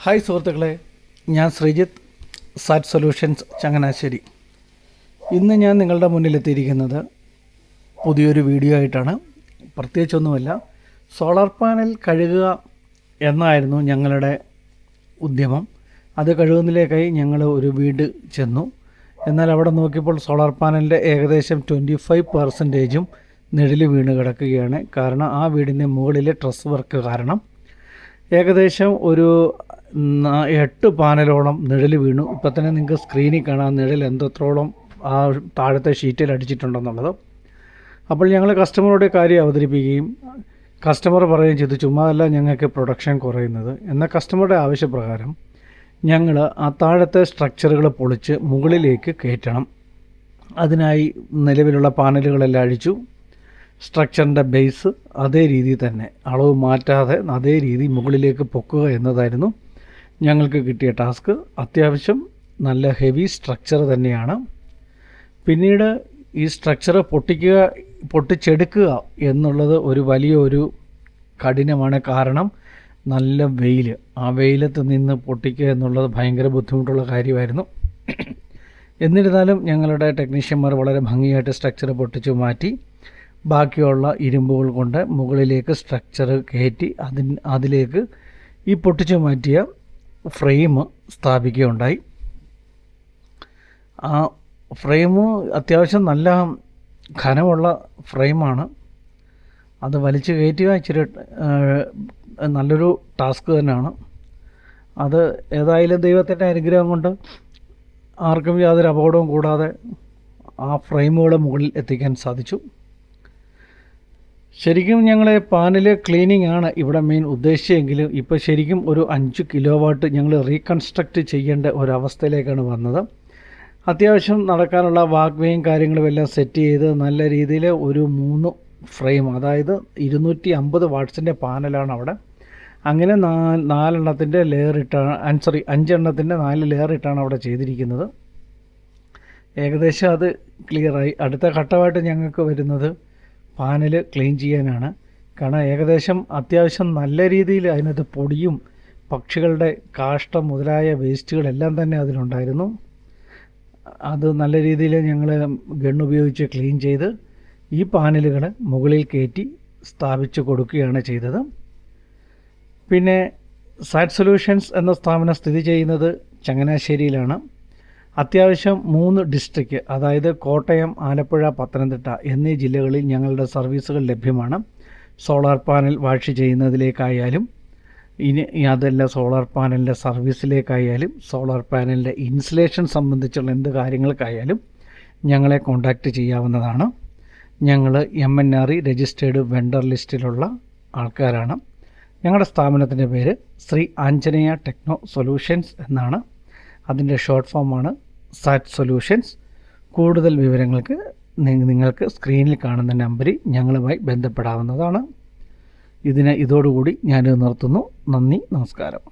Hi സുഹൃത്തുക്കളെ, ഞാൻ ശ്രീജിത്ത്, സാറ്റ് solutions Changanassery. ഇന്ന് ഞാൻ നിങ്ങളുടെ മുന്നിലെത്തിയിരിക്കുന്നത് പുതിയൊരു വീഡിയോ ആയിട്ടാണ്. പ്രത്യേകിച്ചൊന്നുമല്ല, സോളാർ പാനൽ കഴുകുക എന്നായിരുന്നു ഞങ്ങളുടെ ഉദ്യമം. അത് കഴുകുന്നതിലേക്കായി ഞങ്ങൾ ഒരു വീട് ചെന്നു. എന്നാൽ അവിടെ നോക്കിയപ്പോൾ സോളാർ പാനലിൻ്റെ ഏകദേശം 25% നിഴല് വീണ് കിടക്കുകയാണ്. കാരണം ആ വീടിൻ്റെ മുകളിലെ ട്രസ് വർക്ക് കാരണം ഏകദേശം ഒരു 8 പാനലോളം നിഴൽ വീണു. ഇപ്പം തന്നെ നിങ്ങൾക്ക് സ്ക്രീനിൽ കാണാം നിഴൽ എന്തോളം ആ താഴത്തെ ഷീറ്റിൽ അടിച്ചിട്ടുണ്ടെന്നുള്ളത്. അപ്പോൾ ഞങ്ങൾ കസ്റ്റമറോട് കാര്യം അവതരിപ്പിക്കുകയും കസ്റ്റമർ പറയുകയും ചെയ്തു, ചുമ്മാതല്ല ഞങ്ങൾക്ക് പ്രൊഡക്ഷൻ കുറയുന്നത്. എന്ന കസ്റ്റമറുടെ ആവശ്യപ്രകാരം ഞങ്ങൾ ആ താഴത്തെ സ്ട്രക്ചറുകൾ പൊളിച്ച് മുകളിലേക്ക് കയറ്റണം. അതിനായി നിലവിലുള്ള പാനലുകളെല്ലാം അഴിച്ചു. സ്ട്രക്ചറിൻ്റെ ബേസ് അതേ രീതിയിൽ തന്നെ അളവ് മാറ്റാതെ അതേ രീതി മുകളിലേക്ക് പൊക്കുക എന്നതായിരുന്നു ഞങ്ങൾക്ക് കിട്ടിയ ടാസ്ക്. അത്യാവശ്യം നല്ല ഹെവി സ്ട്രക്ചർ തന്നെയാണ്. പിന്നീട് ഈ സ്ട്രക്ചർ പൊട്ടിച്ചെടുക്കുക എന്നുള്ളത് ഒരു വലിയൊരു കഠിനമാണ്. കാരണം നല്ല വെയിൽ, ആ വെയിലത്ത് നിന്ന് പൊട്ടിക്കുക എന്നുള്ളത് ഭയങ്കര ബുദ്ധിമുട്ടുള്ള കാര്യമായിരുന്നു. എന്നിരുന്നാലും ഞങ്ങളുടെ ടെക്നീഷ്യന്മാർ വളരെ ഭംഗിയായിട്ട് സ്ട്രക്ചർ പൊട്ടിച്ചു മാറ്റി ബാക്കിയുള്ള ഇരുമ്പുകൾ കൊണ്ട് മുകളിലേക്ക് സ്ട്രക്ചർ കയറ്റി അതിലേക്ക് ഈ പൊട്ടിച്ചു മാറ്റിയ ഫ്രെയിം സ്ഥാപിക്കുകയുണ്ടായി. ആ ഫ്രെയിം അത്യാവശ്യം നല്ല ഘനമുള്ള ഫ്രെയിമാണ്. അത് വലിച്ചു കയറ്റുക ഇച്ചിരി നല്ലൊരു ടാസ്ക് തന്നെയാണ്. അത് ഏതായാലും ദൈവത്തിൻ്റെ അനുഗ്രഹം കൊണ്ട് ആർക്കും യാതൊരു അപകടവും കൂടാതെ ആ ഫ്രെയിമുകൾ മുകളിൽ എത്തിക്കാൻ സാധിച്ചു. ശരിക്കും ഞങ്ങൾ പാനൽ ക്ലീനിങ് ആണ് ഇവിടെ മെയിൻ ഉദ്ദേശിച്ചെങ്കിലും ഇപ്പോൾ ശരിക്കും ഒരു 5 കിലോവാട്ട് ഞങ്ങൾ റീകൺസ്ട്രക്റ്റ് ചെയ്യേണ്ട ഒരവസ്ഥയിലേക്കാണ് വന്നത്. അത്യാവശ്യം നടക്കാനുള്ള വാക്വേയും കാര്യങ്ങളും എല്ലാം സെറ്റ് ചെയ്ത് നല്ല രീതിയിൽ ഒരു 3 ഫ്രെയിം, അതായത് 250 വാട്ട്സിൻ്റെ പാനലാണ് അവിടെ. അങ്ങനെ 4 എണ്ണത്തിൻ്റെ ലെയർ ഇട്ടാണ് 5 എണ്ണത്തിൻ്റെ 4 ലെയർ ഇട്ടാണ് അവിടെ ചെയ്തിരിക്കുന്നത്. ഏകദേശം അത് ക്ലിയറായി. അടുത്ത ഘട്ടമായിട്ട് ഞങ്ങൾക്ക് വരുന്നത് പാനൽ ക്ലീൻ ചെയ്യാനാണ്. കാരണം ഏകദേശം അത്യാവശ്യം നല്ല രീതിയിൽ അതിനകത്ത് പൊടിയും പക്ഷികളുടെ കാഷ്ടം മുതലായ വേസ്റ്റുകളെല്ലാം തന്നെ അതിലുണ്ടായിരുന്നു. അത് നല്ല രീതിയിൽ ഞങ്ങൾ ഗണ്ണുപയോഗിച്ച് ക്ലീൻ ചെയ്ത് ഈ പാനലുകൾ മുകളിൽ കയറ്റി സ്ഥാപിച്ച് കൊടുക്കുകയാണ് ചെയ്തത്. പിന്നെ സാറ്റ് സൊല്യൂഷൻസ് എന്ന സ്ഥാപനം സ്ഥിതി ചെയ്യുന്നത് ചങ്ങനാശ്ശേരിയിലാണ്. അത്യാവശ്യം 3 ഡിസ്ട്രിക്റ്റ്, അതായത് കോട്ടയം, ആലപ്പുഴ, പത്തനംതിട്ട എന്നീ ജില്ലകളിൽ ഞങ്ങളുടെ സർവീസുകൾ ലഭ്യമാണ്. സോളാർ പാനൽ വാഷ് ചെയ്യുന്നതിലേക്കായാലും ഇനി അതല്ല സോളാർ പാനലിൻ്റെ സർവീസിലേക്കായാലും സോളാർ പാനലിൻ്റെ ഇൻസ്റ്റലേഷൻ സംബന്ധിച്ചുള്ള എന്ത് കാര്യങ്ങൾക്കായാലും ഞങ്ങളെ കോൺടാക്റ്റ് ചെയ്യാവുന്നതാണ്. ഞങ്ങൾ MNRE രജിസ്റ്റേർഡ് വെണ്ടർ ലിസ്റ്റിലുള്ള ആൾക്കാരാണ്. ഞങ്ങളുടെ സ്ഥാപനത്തിൻ്റെ പേര് ശ്രീ ആഞ്ജനേയ ടെക്നോ സൊല്യൂഷൻസ് എന്നാണ്. അതിൻ്റെ ഷോർട്ട് ഫോമാണ് സാറ്റ് സൊല്യൂഷൻസ്. കൂടുതൽ വിവരങ്ങൾക്ക് നിങ്ങൾക്ക് സ്ക്രീനിൽ കാണുന്ന നമ്പറിൽ ഞങ്ങളുമായി ബന്ധപ്പെടാവുന്നതാണ്. ഇതോടുകൂടി ഞാനിത് നിർത്തുന്നു. നന്ദി, നമസ്കാരം.